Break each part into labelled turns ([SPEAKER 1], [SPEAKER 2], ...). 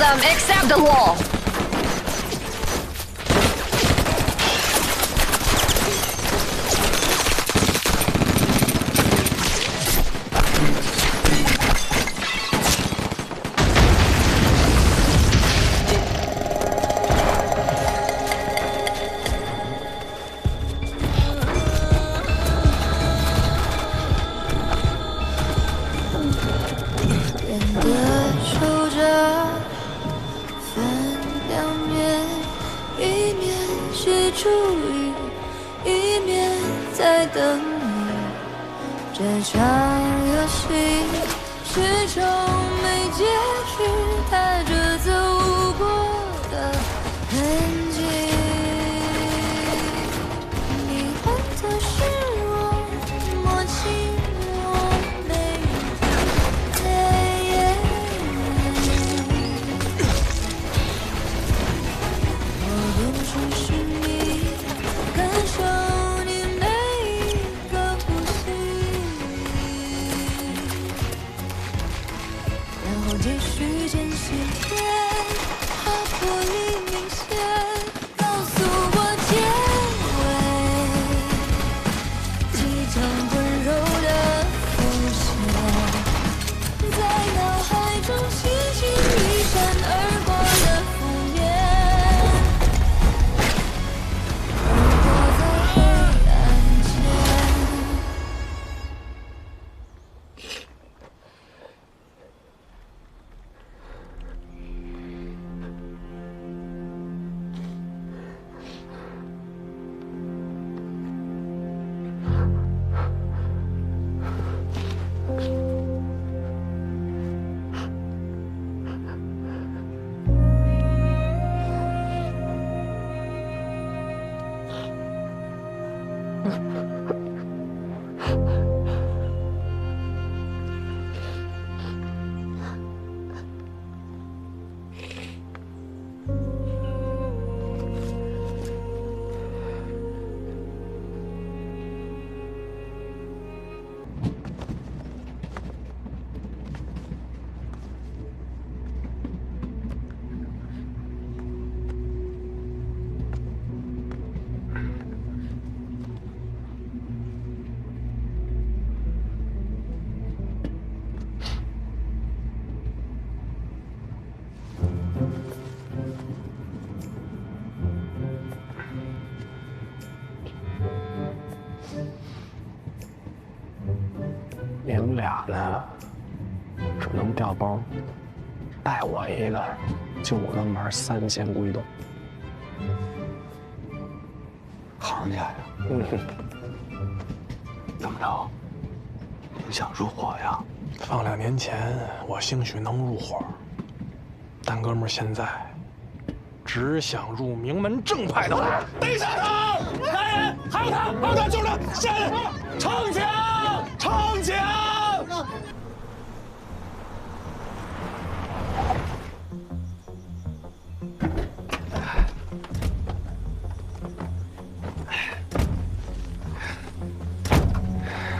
[SPEAKER 1] Them except the wall.
[SPEAKER 2] 你们俩呢，只能调包，带我一个，就我能玩3仙归洞。
[SPEAKER 3] 行家呀，怎么着？你想入伙呀？
[SPEAKER 2] 放2年前我兴许能入伙，但哥们儿现在只想入名门正派的伙。
[SPEAKER 4] 等一下他！来人，还有他，救着！下来！长枪！长枪！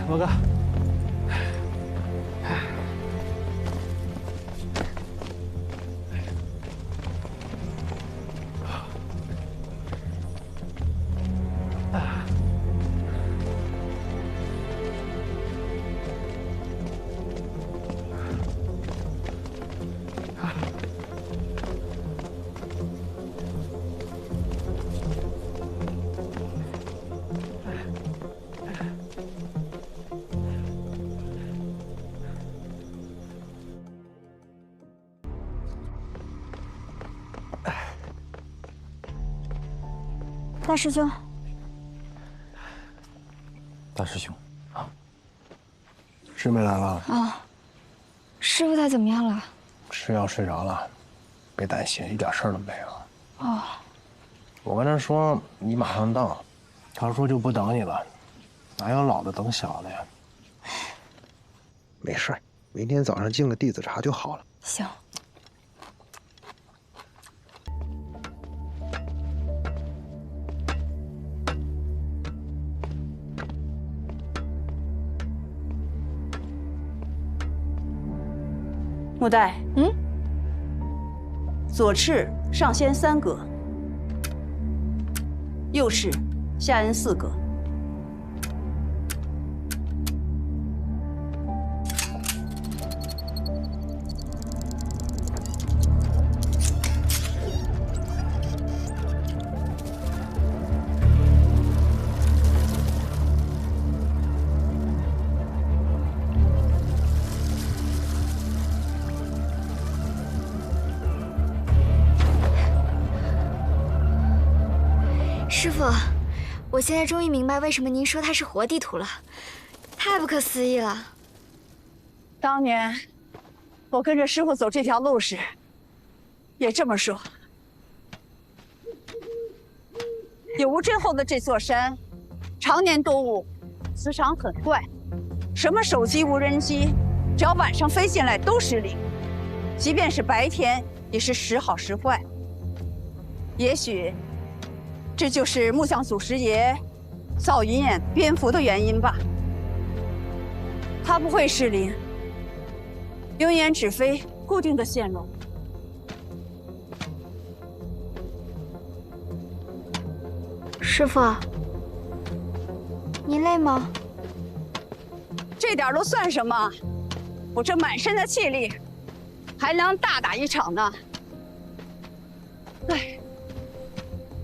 [SPEAKER 2] 罗哥。
[SPEAKER 5] 大师兄，
[SPEAKER 3] 大师兄，啊，师妹来了。
[SPEAKER 5] 啊，师傅他怎么样了？
[SPEAKER 2] 吃药睡着了，别担心，一点事儿都没有。
[SPEAKER 1] 哦，
[SPEAKER 2] 我跟他说你马上到，他说就不等你了，哪有老的等小的呀？没事，明天早上敬个弟子茶就好了。
[SPEAKER 1] 行。
[SPEAKER 5] 木代，左翅上掀3格，右翅下恩4格。
[SPEAKER 6] 师傅，我现在终于明白为什么您说它是活地图了，太不可思议了。
[SPEAKER 5] 当年我跟着师傅走这条路时，也这么说。有无震后的这座山，常年多雾，磁场很怪，什么手机、无人机，只要晚上飞进来都失灵，即便是白天也是时好时坏。也许。这就是木匠祖师爷造银眼蝙蝠的原因吧。它不会失灵，永远只飞固定的线路。
[SPEAKER 6] 师傅，你累吗？
[SPEAKER 5] 这点都算什么？我这满身的气力，还能大打一场呢。唉。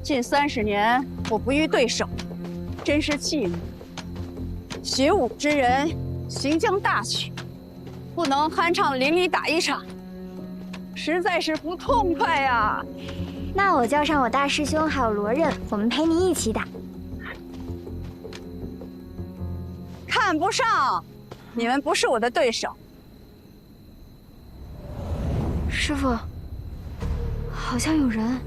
[SPEAKER 5] 近30年，我不遇对手，真是气馁。学武之人，行将大曲，不能酣畅淋漓打一场，实在是不痛快呀。
[SPEAKER 6] 那我叫上我大师兄还有罗刃，我们陪你一起打。
[SPEAKER 5] 看不上，你们不是我的对手。
[SPEAKER 6] 师傅，好像有人。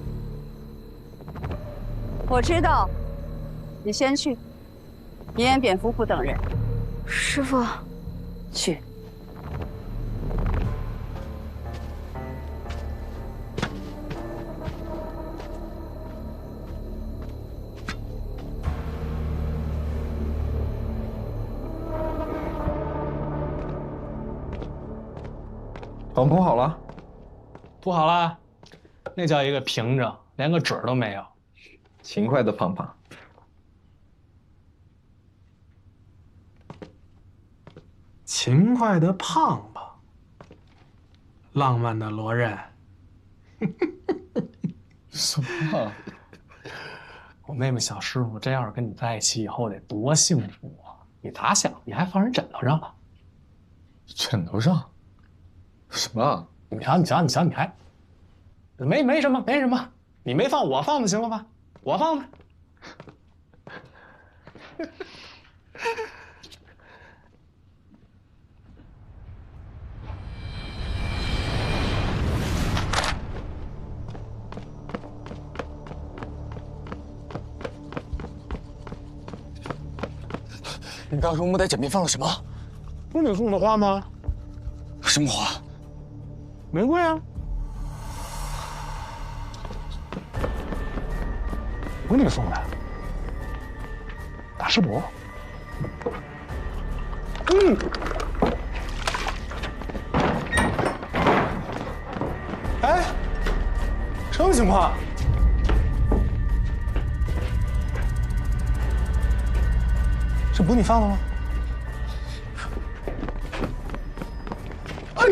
[SPEAKER 5] 我知道，你先去，银眼蝙蝠不等人。
[SPEAKER 6] 师傅，
[SPEAKER 5] 去。
[SPEAKER 3] 床铺好了，
[SPEAKER 2] 铺好了，那叫一个平整，连个褶都没有。
[SPEAKER 3] 勤快的胖胖。
[SPEAKER 2] 勤快的胖胖，浪漫的罗刃。
[SPEAKER 3] 什么？
[SPEAKER 2] 我妹妹小师傅，这要是跟你在一起以后得多幸福啊！你咋想？你还放人枕头上了？
[SPEAKER 3] 枕头上？什么？
[SPEAKER 2] 你瞧，你还没什么，你没放，我放就行了吧？我放吧。
[SPEAKER 3] 你刚说木袋枕边放了什么？
[SPEAKER 2] 不是你送的花吗？
[SPEAKER 3] 什么花？
[SPEAKER 2] 玫瑰啊。不是你送的，大师伯。哎，什么情况？这不是你放的吗？哎，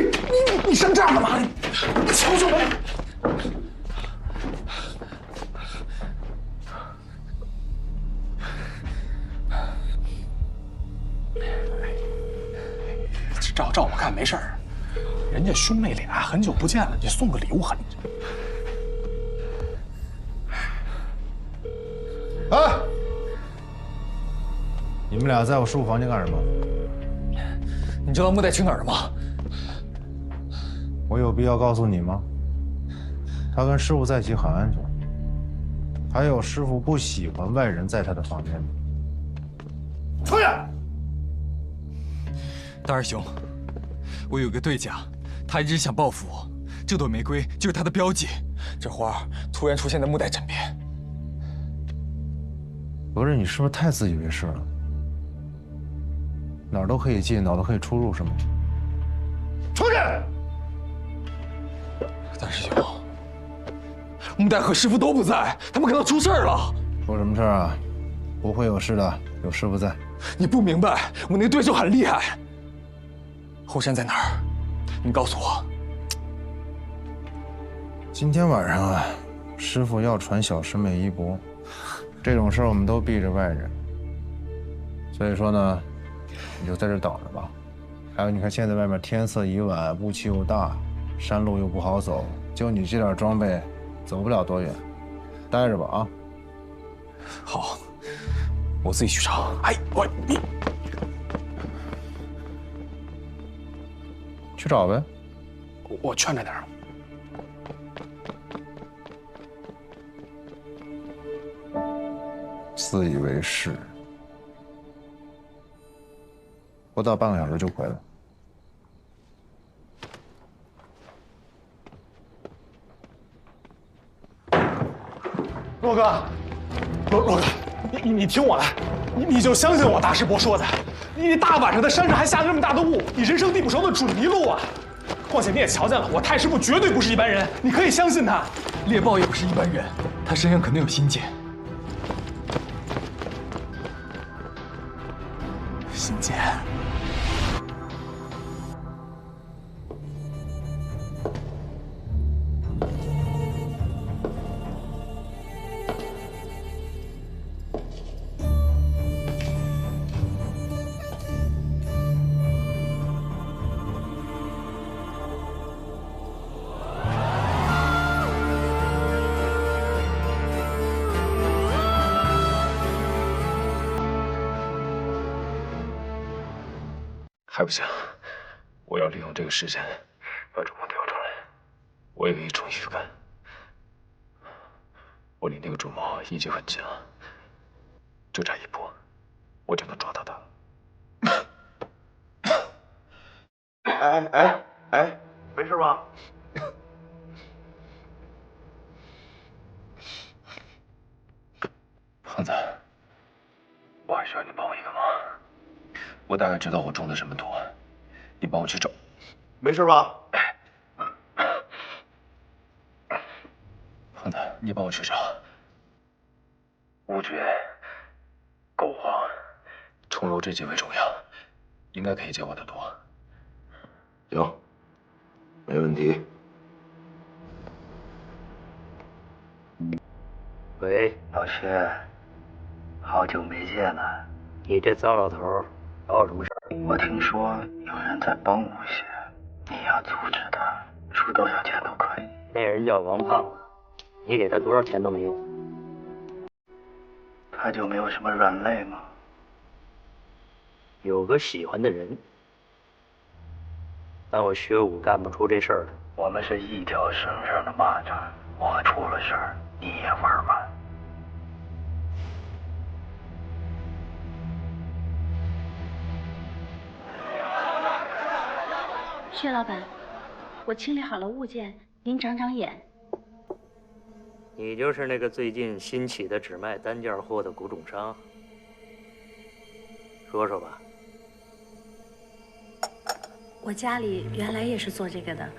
[SPEAKER 2] 你上这儿干嘛？你瞧瞧呗。照我看没事儿，人家兄妹俩很久不见了，你送个礼物很。
[SPEAKER 7] 哎，你们俩在我师傅房间干什么？
[SPEAKER 3] 你知道木袋去哪儿了吗？
[SPEAKER 7] 我有必要告诉你吗？他跟师傅在一起很安全。还有，师傅不喜欢外人在他的房间里。
[SPEAKER 4] 出去！
[SPEAKER 3] 大师兄，我有个对家，他一直想报复我。这朵玫瑰就是他的标记。这花突然出现在木袋枕边。
[SPEAKER 7] 不是，你是不是太自以为是了？哪儿都可以进，哪儿都可以出入，是吗？
[SPEAKER 4] 出去！
[SPEAKER 3] 大师兄，木袋和师傅都不在，他们可能出事了。
[SPEAKER 7] 出什么事啊？不会有事的，有师傅在。
[SPEAKER 3] 你不明白，我那个对手很厉害。后山在哪儿？你告诉我。
[SPEAKER 7] 今天晚上啊，师傅要传小师妹衣钵，这种事儿我们都避着外人。所以说呢，你就在这等着吧。还有，你看现在外面天色已晚，雾气又大，山路又不好走，就你这点装备，走不了多远，待着吧啊。
[SPEAKER 3] 好，我自己去找。哎，你
[SPEAKER 7] 去找呗。
[SPEAKER 2] 我劝着点儿。
[SPEAKER 7] 自以为是，不到半个小时就回来。
[SPEAKER 4] 洛哥，洛哥，你听我的，你就相信我大师伯说的，你大晚上的山上还下着这么大的雾，你人生地不熟的准迷路啊！况且你也瞧见了，我太师傅绝对不是一般人，你可以相信他。
[SPEAKER 3] 猎豹也不是一般人，他身上肯定有心剑。心剑。还不行，我要利用这个时间把主谋调出来。我有一种预感，我离那个主谋已经很近了，就差一步，我就能抓到他。
[SPEAKER 8] 哎，没事吧？
[SPEAKER 3] 胖子，我还需要你帮我一个忙。我大概知道我中的什么毒，你帮我去找。
[SPEAKER 8] 没事吧？
[SPEAKER 3] 胖子，你帮我去找乌绝、狗皇、重柔这几味中药，应该可以解我的毒。
[SPEAKER 8] 行，没问题。
[SPEAKER 9] 喂，老薛，好久没见了，你这糟老头找我什么事儿？我听说有人在帮吴邪，你要阻止他，出多少钱都可以。那人叫王胖，你给他多少钱都没用。他就没有什么软肋吗？有个喜欢的人，但我薛武干不出这事儿来。我们是一条绳上的蚂蚱，我出了事儿，你也玩完。
[SPEAKER 10] 薛老板，我清理好了物件，您长长眼。
[SPEAKER 9] 你就是那个最近新起的只卖单件货的古董商，说说吧。
[SPEAKER 10] 我家里原来也是做这个的，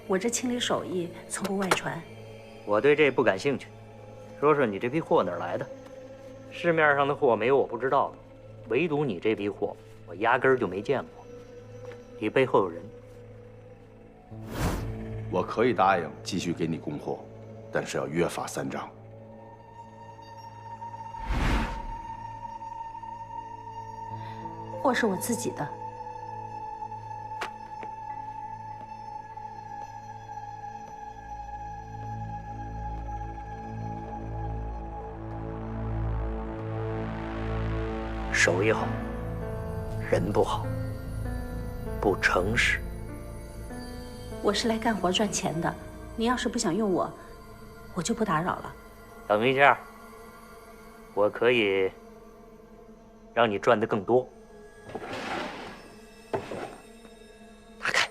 [SPEAKER 10] 我这清理手艺从不外传。
[SPEAKER 9] 我对这不感兴趣，说说你这批货哪儿来的？市面上的货没有我不知道的，唯独你这批货，我压根儿就没见过。你背后有人。
[SPEAKER 8] 我可以答应继续给你供货，但是要约法3章。
[SPEAKER 10] 货是我自己的。
[SPEAKER 9] 手艺好，人不好，不诚实。
[SPEAKER 10] 我是来干活赚钱的，您要是不想用我，我就不打扰了。
[SPEAKER 9] 等一下，我可以让你赚得更多。打开。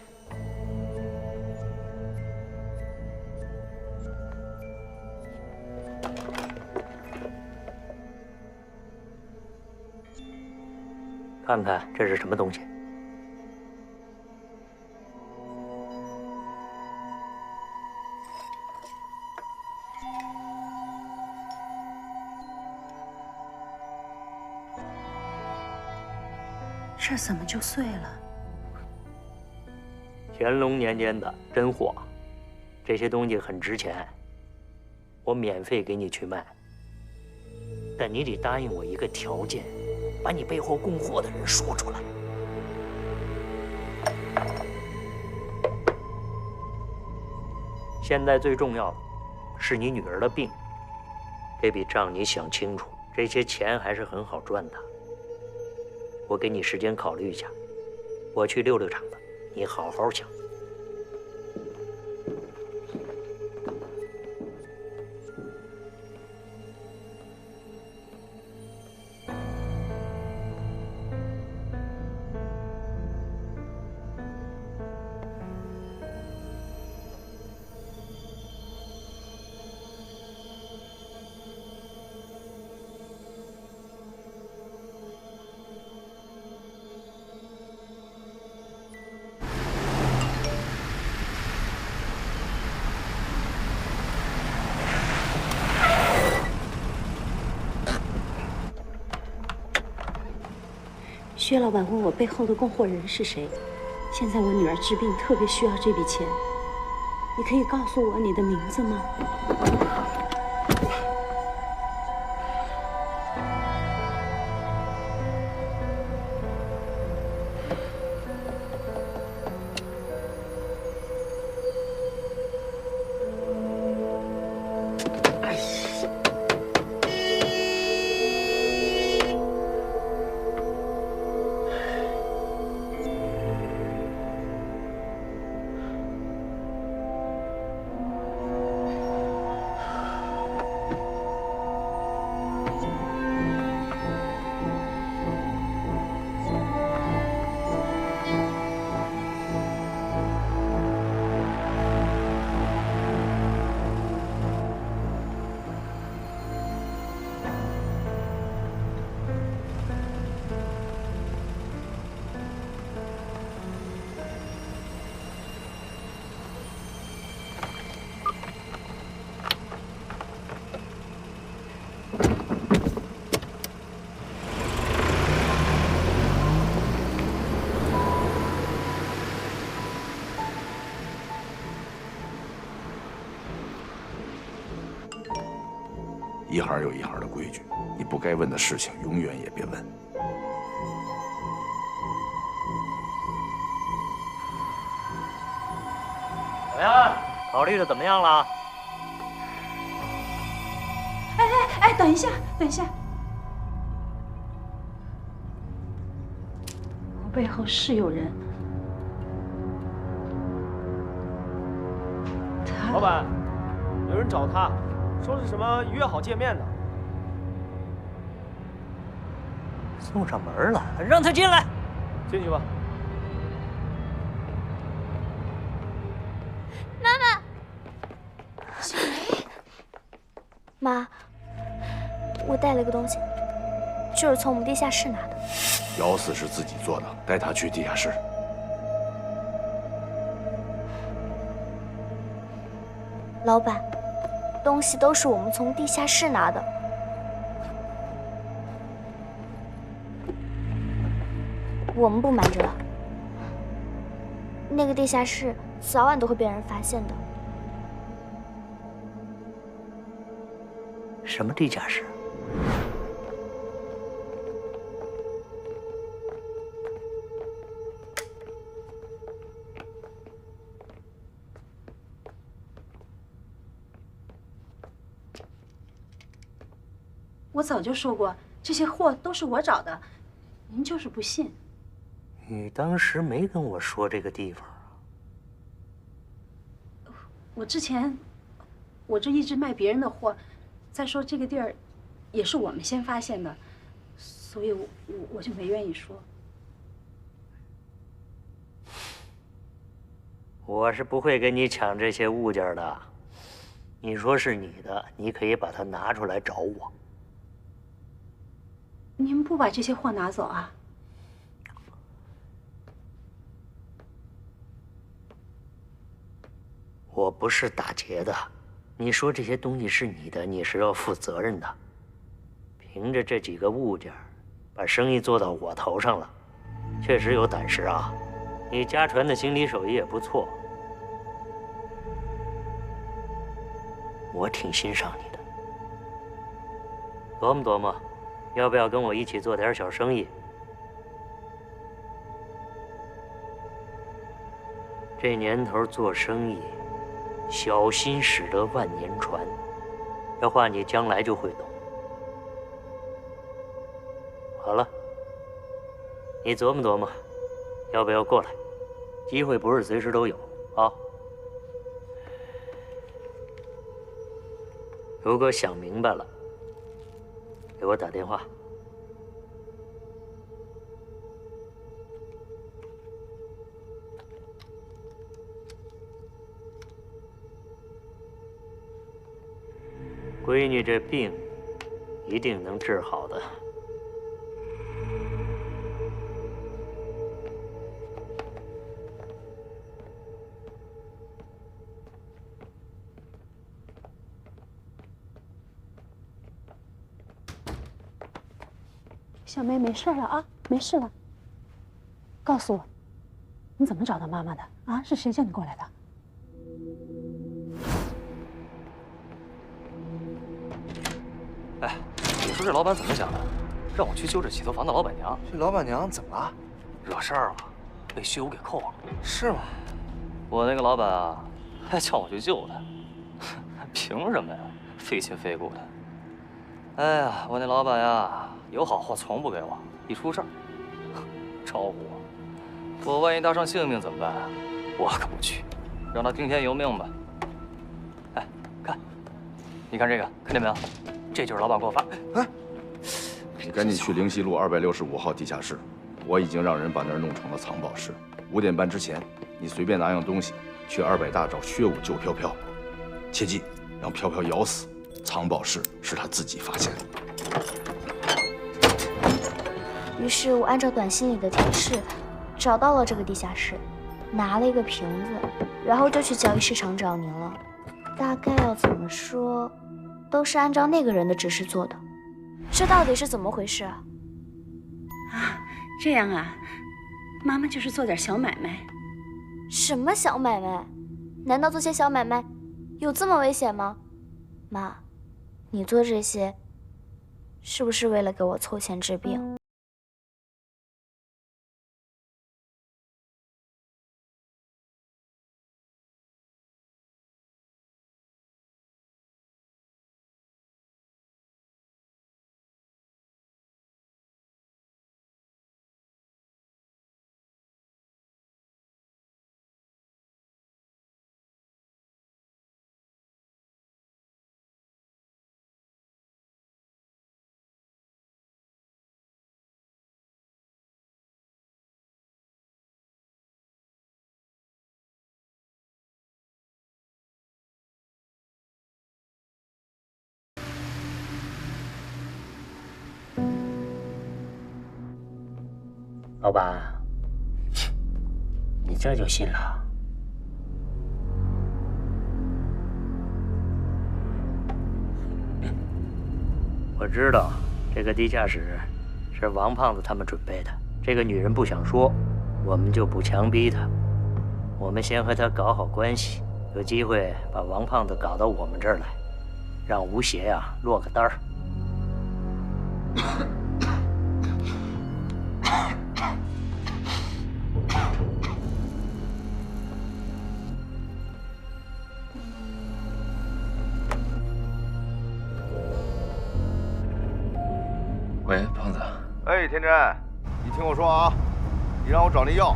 [SPEAKER 9] 看看这是什么东西？
[SPEAKER 10] 这怎么就碎了？
[SPEAKER 9] 乾隆年间的真货，这些东西很值钱，我免费给你去卖。但你得答应我一个条件，把你背后供货的人说出来。现在最重要的是你女儿的病，这笔账你想清楚，这些钱还是很好赚的。我给你时间考虑一下，我去溜溜场子，你好好想。
[SPEAKER 10] 薛老板问我背后的供货人是谁，现在我女儿治病特别需要这笔钱，你可以告诉我你的名字吗？
[SPEAKER 8] 一行有一行的规矩，你不该问的事情，永远也别问。
[SPEAKER 9] 怎么样？考虑的怎么样了？
[SPEAKER 10] 哎，等一下，等一下，我背后是有人。
[SPEAKER 11] 老板，有人找他，说是什么约好见面的。
[SPEAKER 9] 送上门了，让他进来。
[SPEAKER 11] 进去吧。
[SPEAKER 6] 妈妈，小梅，妈，我带了个东西，就是从我们地下室拿的。
[SPEAKER 8] 姚四是自己做的，带他去地下室。
[SPEAKER 6] 老板，东西都是我们从地下室拿的。我们不瞒着了，那个地下室早晚都会被人发现的。
[SPEAKER 9] 什么地下室？
[SPEAKER 10] 我早就说过，这些货都是我找的，您就是不信。
[SPEAKER 9] 你当时没跟我说这个地方啊？
[SPEAKER 10] 我之前，我这一直卖别人的货，再说这个地儿，也是我们先发现的，所以我就没愿意说。
[SPEAKER 9] 我是不会跟你抢这些物件的。你说是你的，你可以把它拿出来找我。
[SPEAKER 10] 您不把这些货拿走啊？
[SPEAKER 9] 我不是打劫的，你说这些东西是你的，你是要负责任的。凭着这几个物件，把生意做到我头上了，确实有胆识啊！你家传的心理手艺也不错，我挺欣赏你的。琢磨琢磨，要不要跟我一起做点小生意？这年头做生意，小心驶得万年船，这话你将来就会懂。好了，你琢磨琢磨，要不要过来？机会不是随时都有啊。如果想明白了，给我打电话。闺女这病一定能治好的。
[SPEAKER 10] 小梅没事了啊，没事了。告诉我，你怎么找到妈妈的啊？是谁叫你过来的？
[SPEAKER 12] 哎，你说这老板怎么想的？让我去救这洗头房的老板娘。
[SPEAKER 3] 这老板娘怎么了？
[SPEAKER 12] 惹事儿了，被薛武给扣了。
[SPEAKER 3] 是吗？
[SPEAKER 12] 我那个老板啊，还叫我去救他，凭什么呀？费劲费故的。哎呀，我那老板呀，有好货从不给我，一出事儿，招呼我。我万一搭上性命怎么办？我可不去，让他听天由命吧。哎，看，你看这个，看见没有？这就是老板给我发。哎，
[SPEAKER 8] 你赶紧去灵溪路265号地下室，我已经让人把那儿弄成了藏宝室。5点半之前，你随便拿样东西去200大找薛武救飘飘，切记让飘飘咬死。藏宝室是他自己发现的。
[SPEAKER 6] 于是我按照短信里的提示，找到了这个地下室，拿了一个瓶子，然后就去交易市场找您了。大概要怎么说，都是按照那个人的指示做的。这到底是怎么回事啊？
[SPEAKER 10] 啊，这样啊，妈妈就是做点小买卖。
[SPEAKER 6] 什么小买卖？难道做些小买卖有这么危险吗？妈，你做这些是不是为了给我凑钱治病？
[SPEAKER 9] 老板，你这就信了？我知道这个地下室是王胖子他们准备的。这个女人不想说，我们就不强逼她。我们先和她搞好关系，有机会把王胖子搞到我们这儿来，让吴邪呀落个单儿。
[SPEAKER 3] 喂，胖子。
[SPEAKER 13] 哎，天真，你听我说啊，你让我找那药，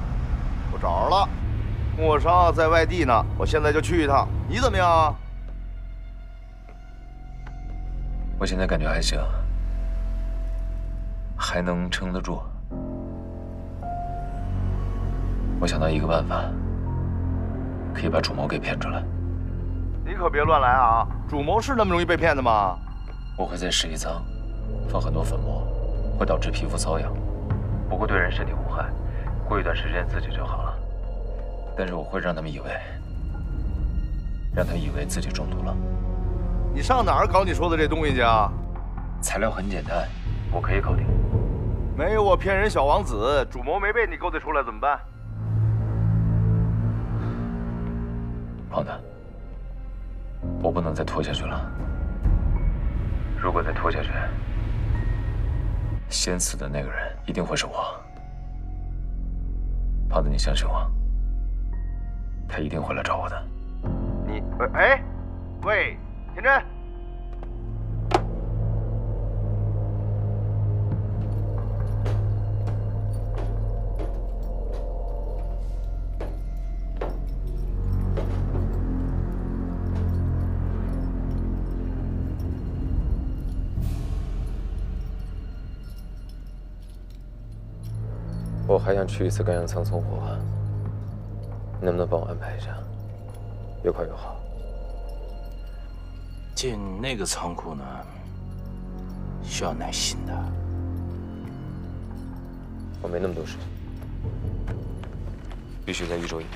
[SPEAKER 13] 我找着了。莫伤在外地呢，我现在就去一趟。你怎么样啊？
[SPEAKER 14] 我现在感觉还行，还能撑得住。我想到一个办法，可以把主谋给骗出来。
[SPEAKER 13] 你可别乱来啊！主谋是那么容易被骗的吗？
[SPEAKER 14] 我会在试衣舱放很多粉末，会导致皮肤瘙痒，不过对人身体无害，过一段时间自己就好了。但是我会让他们以为自己中毒了。
[SPEAKER 13] 你上哪儿搞你说的这东西去啊？
[SPEAKER 14] 材料很简单，我可以搞定。
[SPEAKER 13] 没有我骗人小王子，主谋没被你勾兑出来怎么办？
[SPEAKER 14] 胖子，我不能再拖下去了。如果再拖下去，先死的那个人一定会是我。胖子，你相信我，他一定会来找我的。
[SPEAKER 13] 你，哎，喂，田真。
[SPEAKER 14] 我还想去一次甘阳仓送货，你能不能帮我安排一下？越快越好。
[SPEAKER 15] 进那个仓库呢，需要耐心的。
[SPEAKER 14] 我没那么多时间，必须在1周以内。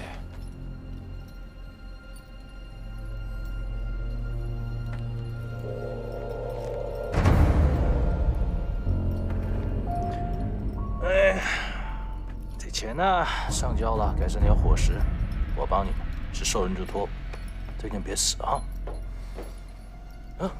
[SPEAKER 15] 钱呢上交了，该剩点伙食，我帮你们，是受人之托，最近别死啊！嗯。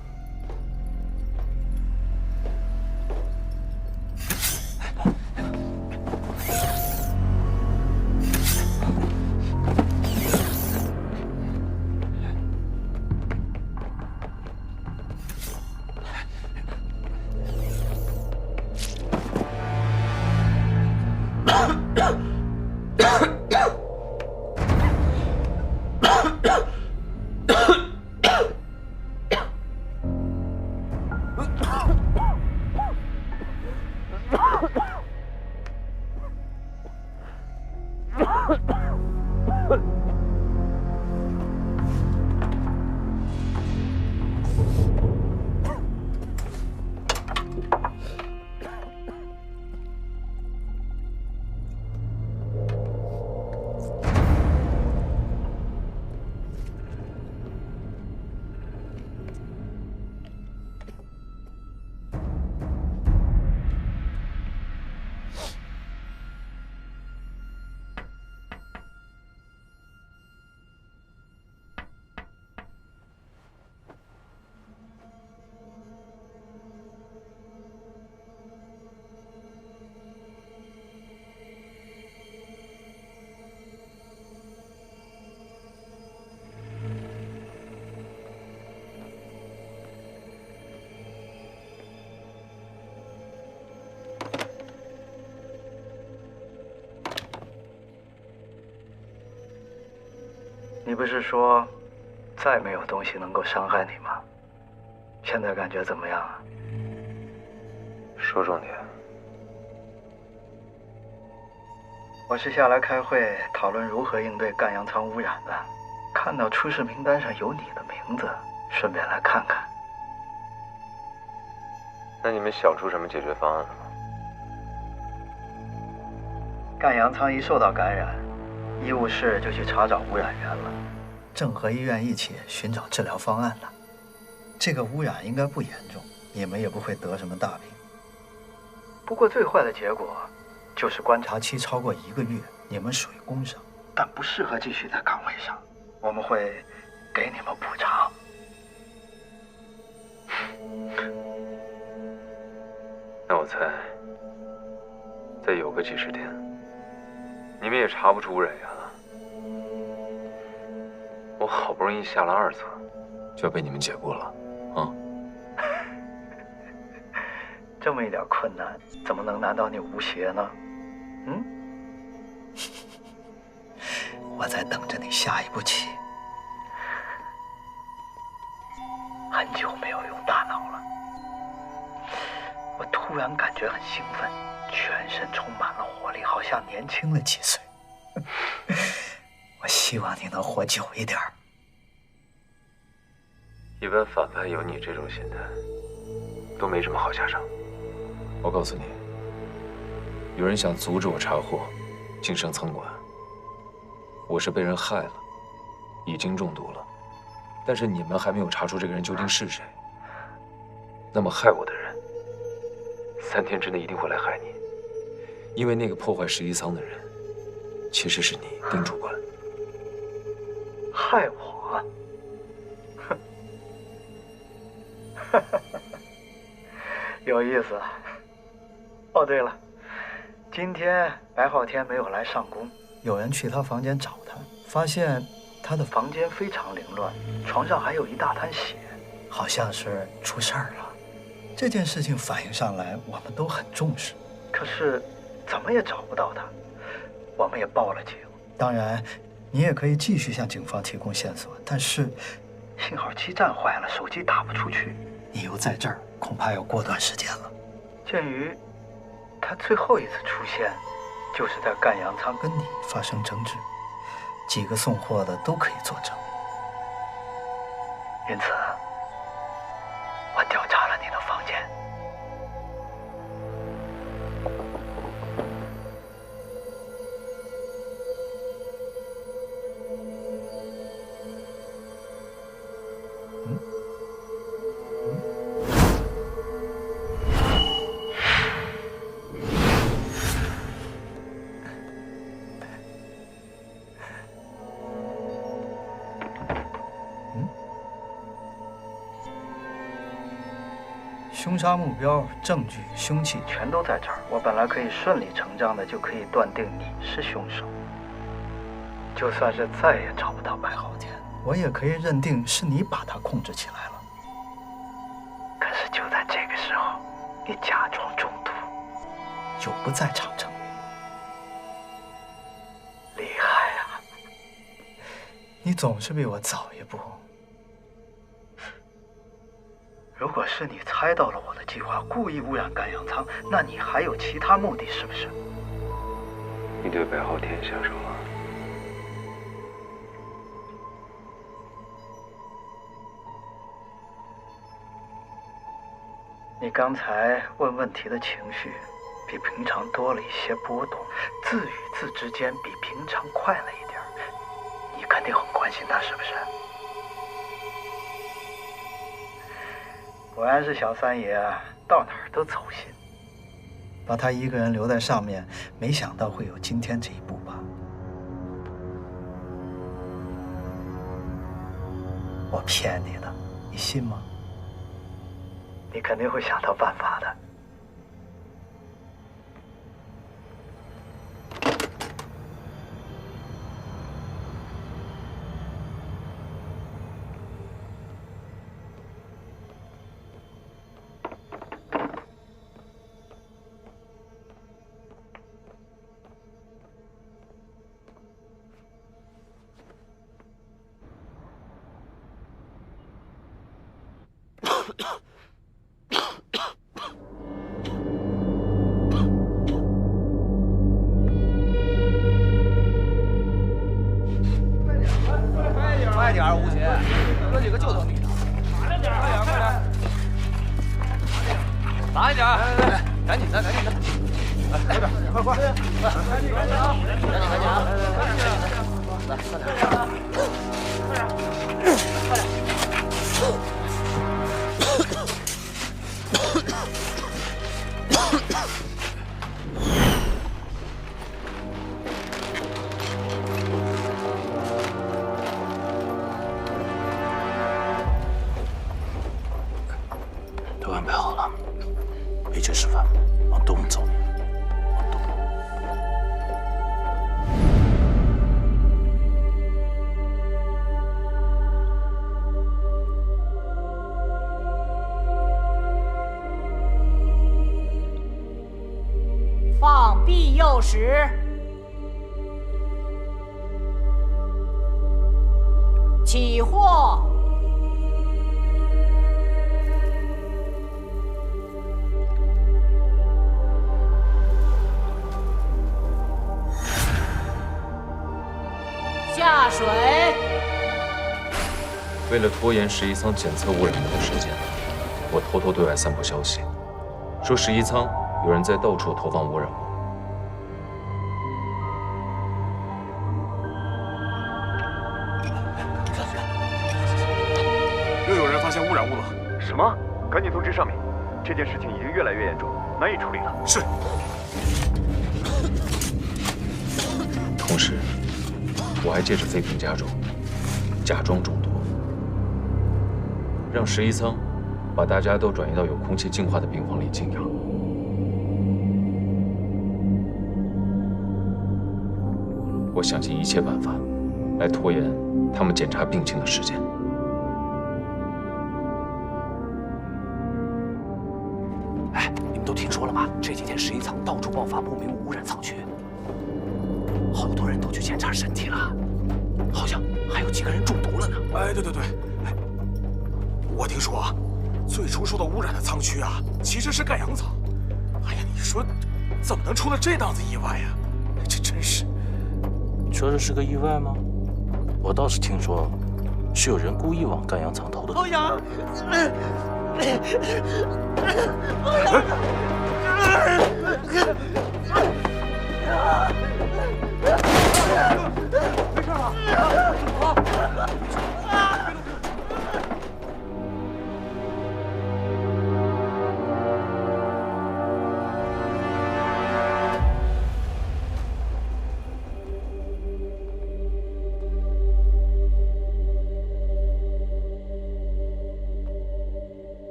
[SPEAKER 9] 你不是说再没有东西能够伤害你吗？现在感觉怎么样啊？
[SPEAKER 14] 说重点。
[SPEAKER 9] 我是下来开会讨论如何应对赣阳仓污染的，看到出事名单上有你的名字，顺便来看看。
[SPEAKER 14] 那你们想出什么解决方案了吗？
[SPEAKER 9] 赣阳仓一受到感染，医务室就去查找污染源了，正和医院一起寻找治疗方案呢。这个污染应该不严重，你们也不会得什么大病。不过最坏的结果就是观察期超过1个月，你们属于工伤，但不适合继续在岗位上，我们会给你们补偿。
[SPEAKER 14] 那我猜，再有个几10天，你们也查不出污染源了。我好不容易下了2册，就要被你们解雇了，啊！
[SPEAKER 9] 这么一点困难，怎么能难倒你吴邪呢？嗯？我在等着你下一步棋。很久没有用大脑了，我突然感觉很兴奋，全身充满了活力，好像年轻了几岁。我希望你能活久一点。
[SPEAKER 14] 一般反派有你这种心态，都没什么好下场。我告诉你，有人想阻止我查获晋升仓管，我是被人害了，已经中毒了。但是你们还没有查出这个人究竟是谁。那么害我的人，3天之内一定会来害你，因为那个破坏11仓的人，其实是你，丁主管。
[SPEAKER 9] 害我？有意思。哦，对了，今天白昊天没有来上工，有人去他房间找他，发现他的房间非常凌乱，床上还有一大滩血，好像是出事儿了。这件事情反映上来，我们都很重视，可是怎么也找不到他，我们也报了警。当然，你也可以继续向警方提供线索，但是信号基站坏了，手机打不出去，你又在这儿，恐怕要过段时间了。鉴于他最后一次出现就是在赣阳仓跟你发生争执，几个送货的都可以作证，因此我调查了你的房间。凶杀目标、证据、凶器全都在这儿，我本来可以顺理成章的就可以断定你是凶手。就算是再也找不到白昊天，我也可以认定是你把他控制起来了。可是就在这个时候，你假装中毒，就不在长城。厉害啊！你总是比我早一步。如果是你猜到了我的计划，故意污染赣阳仓，那你还有其他目的，是不是？
[SPEAKER 14] 你对白昊天下手了？
[SPEAKER 9] 你刚才问问题的情绪比平常多了一些波动，字与字之间比平常快了一点，你肯定很关心他，是不是？果然是小三爷，到哪儿都走心。把他一个人留在上面，没想到会有今天这一步吧？我骗你的，你信吗？你肯定会想到办法的。
[SPEAKER 11] 快点，吴邪，哥几个就等你呢。慢点，快点，快点。慢一点，来，赶紧的，赶紧的。来，快点，快快，赶紧啊！赶紧啊！来，快点，快点。
[SPEAKER 15] 都安排好了，一切示范，往东走，往东。
[SPEAKER 16] 放庇佑时，起货。
[SPEAKER 14] 为了拖延11舱检测污染物的时间，我偷偷对外散布消息，说11舱有人在到处投放污染物。
[SPEAKER 17] 又有人发现污染物了。
[SPEAKER 18] 什么？赶紧通知上面，这件事情已经越来越严重，难以处理了。
[SPEAKER 17] 是。
[SPEAKER 14] 同时，我还借着废品加重，假装中毒，让11舱把大家都转移到有空气净化的病房里静养。我想尽一切办法来拖延他们检查病情的时间。
[SPEAKER 2] 哎，你们都听说了吗？这几天11舱到处爆发不明物污染仓区，好多人都去检查身体了，好像还有几个人中毒了呢。
[SPEAKER 17] 哎，对，哎，我听说啊，最初受到污染的仓区啊，其实是盖阳舱。哎呀，你说怎么能出了这档子意外呀？这真是。
[SPEAKER 15] 你说这是个意外吗？我倒是听说，是有人故意往盖阳舱投的毒。
[SPEAKER 11] 阳，
[SPEAKER 17] 没事吧？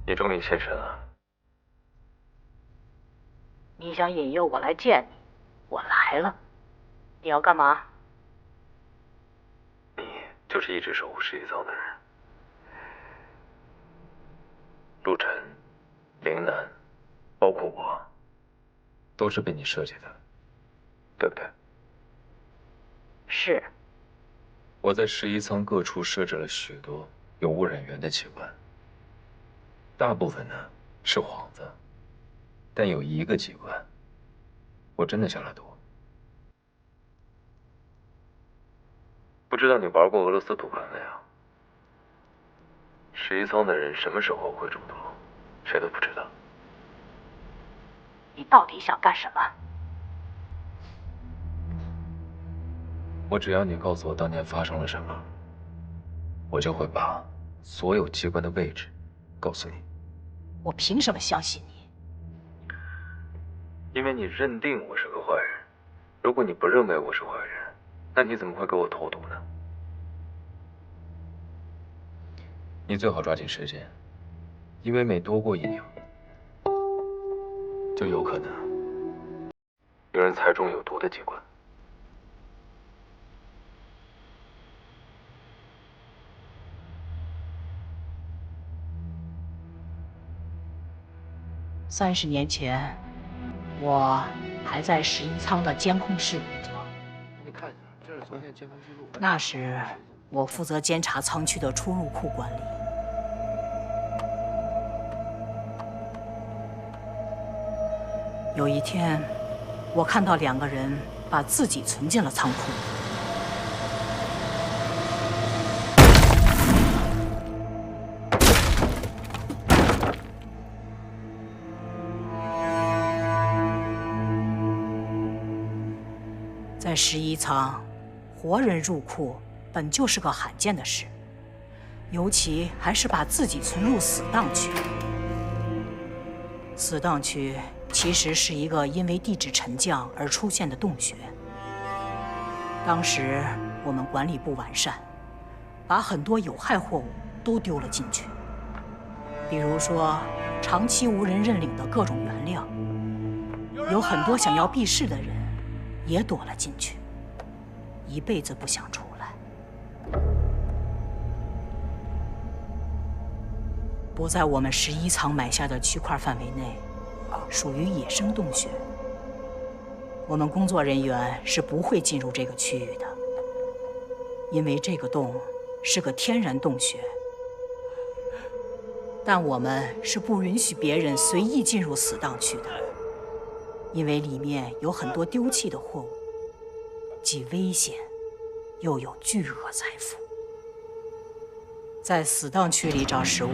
[SPEAKER 14] 你终于现身了。
[SPEAKER 16] 你想引诱我来见你，我来了。你要干嘛？
[SPEAKER 14] 你就是一直守护11舱的人。陆晨、凌南，包括我，都是被你设计的，对不对？
[SPEAKER 16] 是。
[SPEAKER 14] 我在11舱各处设置了许多有污染源的器官。大部分呢是幌子，但有一个机关，我真的下了毒。不知道你玩过俄罗斯赌盘没有？11舱的人什么时候会中毒，谁都不知道。
[SPEAKER 16] 你到底想干什么？
[SPEAKER 14] 我只要你告诉我当年发生了什么，我就会把所有机关的位置告诉你。
[SPEAKER 16] 我凭什么相信你？
[SPEAKER 14] 因为你认定我是个坏人。如果你不认为我是坏人，那你怎么会给我投毒呢？你最好抓紧时间，因为每多过1秒，就有可能有人猜中有毒的机关。
[SPEAKER 16] 30年前，我还在11舱的监控室里。
[SPEAKER 11] 你看一下，这是昨天监控记录。
[SPEAKER 16] 那时，我负责监察舱区的出入库管理。有一天，我看到2个人把自己存进了仓库。在11舱，活人入库本就是个罕见的事，尤其还是把自己存入死档区。死档区其实是一个因为地质沉降而出现的洞穴。当时我们管理不完善，把很多有害货物都丢了进去，比如说长期无人认领的各种原料，有很多想要避世的人也躲了进去，一辈子不想出来。不在我们11仓买下的区块范围内，属于野生洞穴。我们工作人员是不会进入这个区域的，因为这个洞是个天然洞穴。但我们是不允许别人随意进入死档区的，因为里面有很多丢弃的货物，既危险，又有巨额财富。在死档区里找食物，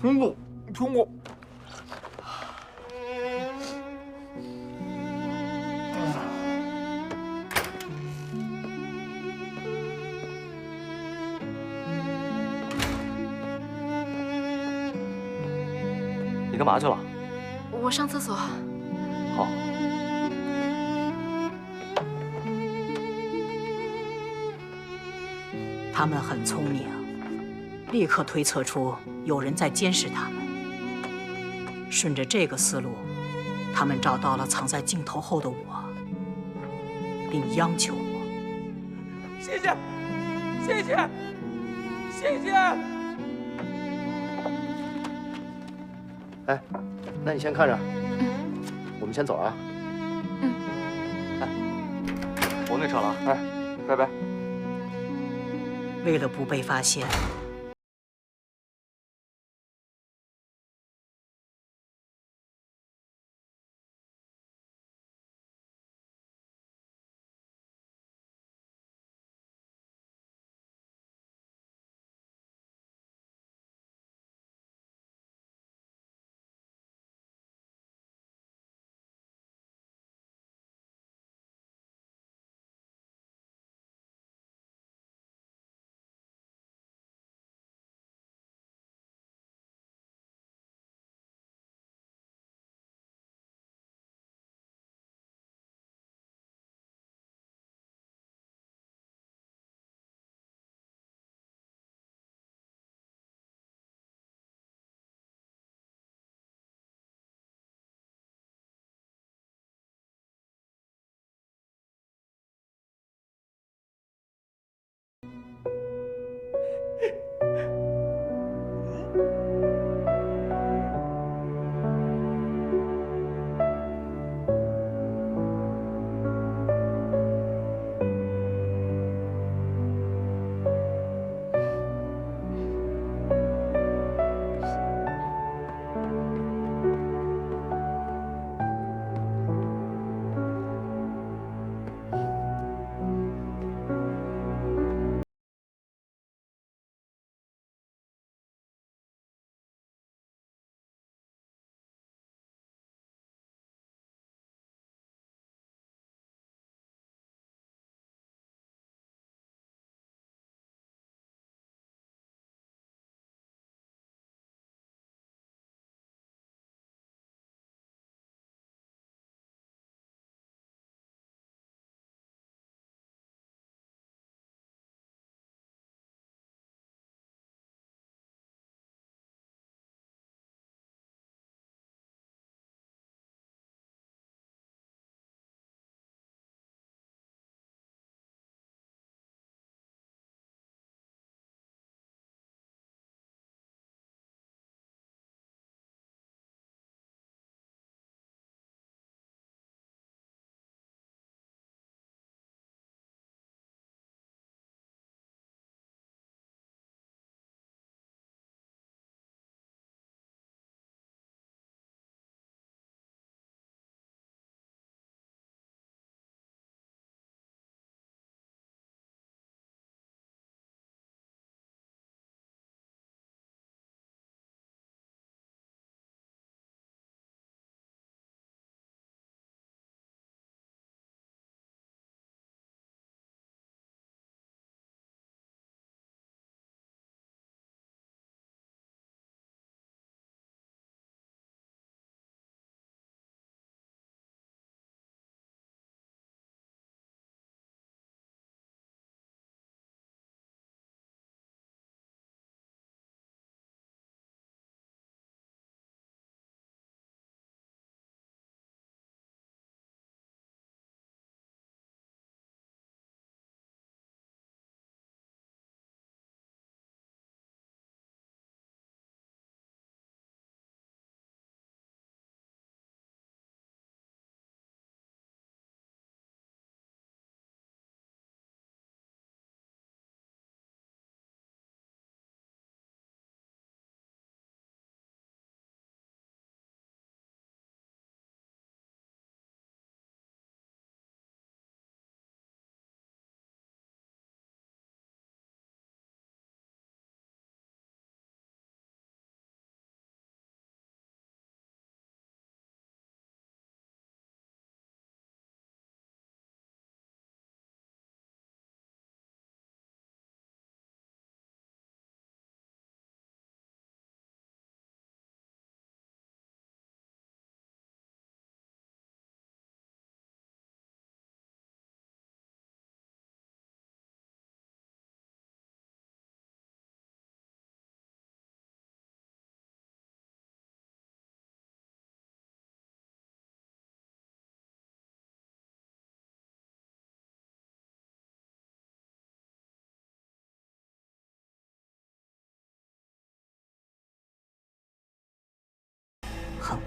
[SPEAKER 17] 听过，听过。
[SPEAKER 12] 你干嘛去了？
[SPEAKER 19] 我上厕所。
[SPEAKER 12] 好。
[SPEAKER 16] 他们很聪明，立刻推测出有人在监视他们。顺着这个思路，他们找到了藏在镜头后的我，并央求我。
[SPEAKER 17] 谢谢，谢谢，谢谢。
[SPEAKER 11] 哎，那你先看着，我们先走啊。
[SPEAKER 12] 哎，我那车了，
[SPEAKER 11] 哎，拜拜。
[SPEAKER 16] 为了不被发现，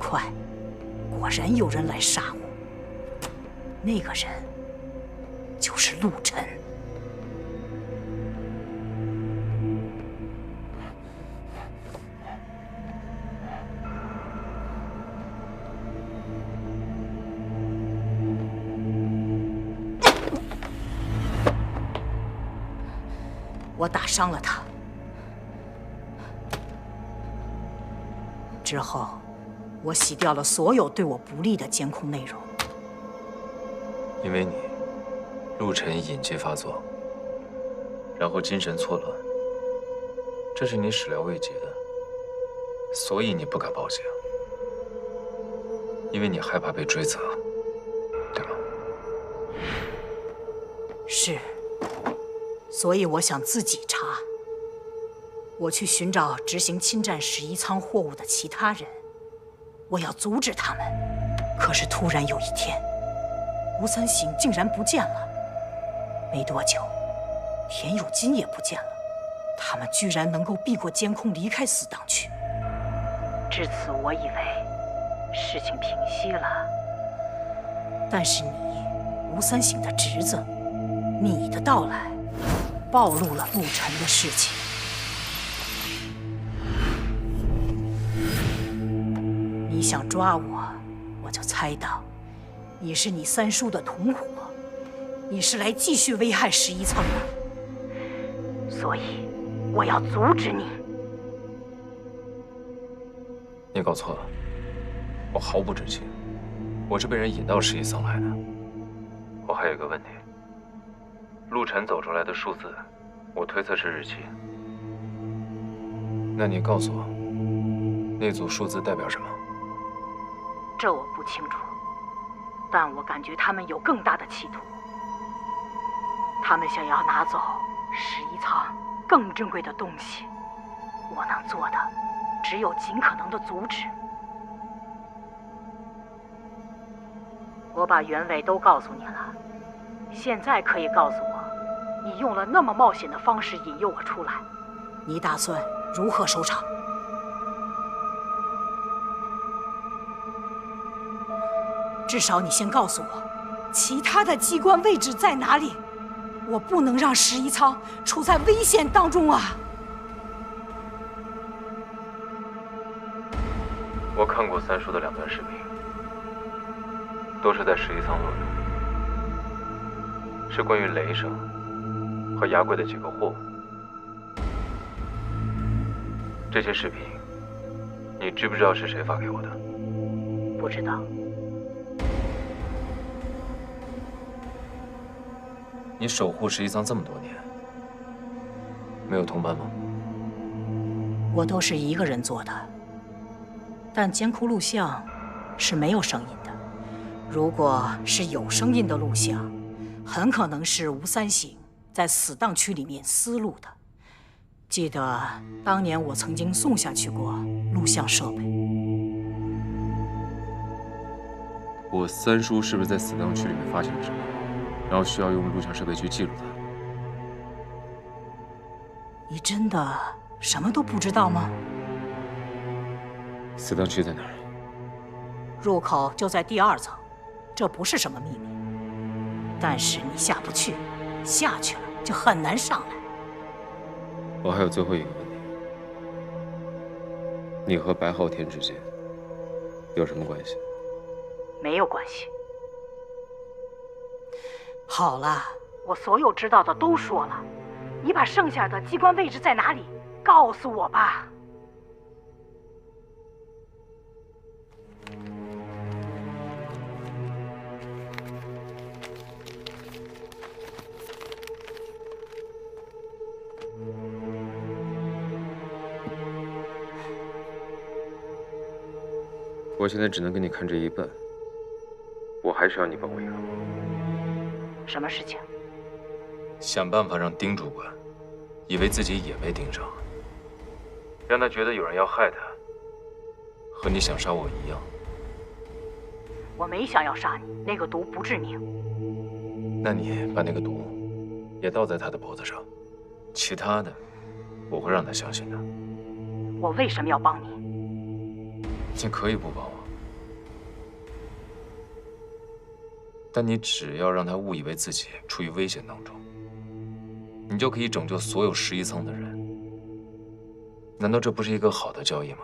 [SPEAKER 16] 快，果然有人来杀我。那个人就是陆晨。我打伤了他。之后，我洗掉了所有对我不利的监控内容。
[SPEAKER 14] 因为你，陆晨瘾疾发作，然后精神错乱，这是你始料未及的，所以你不敢报警，因为你害怕被追责，对吧？
[SPEAKER 16] 是，所以我想自己查。我去寻找执行侵占11仓货物的其他人，我要阻止他们。可是突然有一天，吴三省竟然不见了。没多久，田有金也不见了。他们居然能够避过监控离开死党区。至此，我以为事情平息了。但是你，吴三省的侄子，你的到来，暴露了陆晨的事情。你想抓我，我就猜到，你是你三叔的同伙，你是来继续危害11仓的，所以我要阻止你。
[SPEAKER 14] 你搞错了，我毫不知情，我是被人引到11仓来的。我还有一个问题，陆晨走出来的数字，我推测是日期。那你告诉我，那组数字代表什么？
[SPEAKER 16] 这我不清楚，但我感觉他们有更大的企图。他们想要拿走11仓更珍贵的东西，我能做的只有尽可能的阻止。我把原委都告诉你了，现在可以告诉我，你用了那么冒险的方式引诱我出来，你打算如何收场？至少你先告诉我，其他的机关位置在哪里？我不能让11仓处在危险当中啊！
[SPEAKER 14] 我看过三叔的2段视频，都是在11仓录的，是关于雷声和牙柜的几个货物。这些视频，你知不知道是谁发给我的？
[SPEAKER 16] 不知道。
[SPEAKER 14] 你守护11仓这么多年，没有同伴吗？
[SPEAKER 16] 我都是一个人做的，但监控录像是没有声音的。如果是有声音的录像，很可能是吴三省在死档区里面私录的。记得当年我曾经送下去过录像设备。
[SPEAKER 14] 我三叔是不是在死档区里面发现了什么？然后需要用录像设备去记录它。
[SPEAKER 16] 你真的什么都不知道吗？
[SPEAKER 14] 死档区在哪儿？
[SPEAKER 16] 入口就在第2层，这不是什么秘密。但是你下不去，下去了就很难上来。
[SPEAKER 14] 我还有最后一个问题：你和白昊天之间有什么关系？
[SPEAKER 16] 没有关系。好了，我所有知道的都说了，你把剩下的机关位置在哪里？告诉我吧。
[SPEAKER 14] 我现在只能给你看这一半，我还是要你帮我一个。
[SPEAKER 16] 什么事情？
[SPEAKER 14] 想办法让丁主管以为自己也被盯上，让他觉得有人要害他，和你想杀我一样。
[SPEAKER 16] 我没想要杀你，那个毒不致命。
[SPEAKER 14] 那你把那个毒也倒在他的脖子上，其他的我会让他相信的。
[SPEAKER 16] 我为什么要帮你？
[SPEAKER 14] 你可以不帮我，但你只要让他误以为自己处于危险当中，你就可以拯救所有11层的人。难道这不是一个好的交易吗？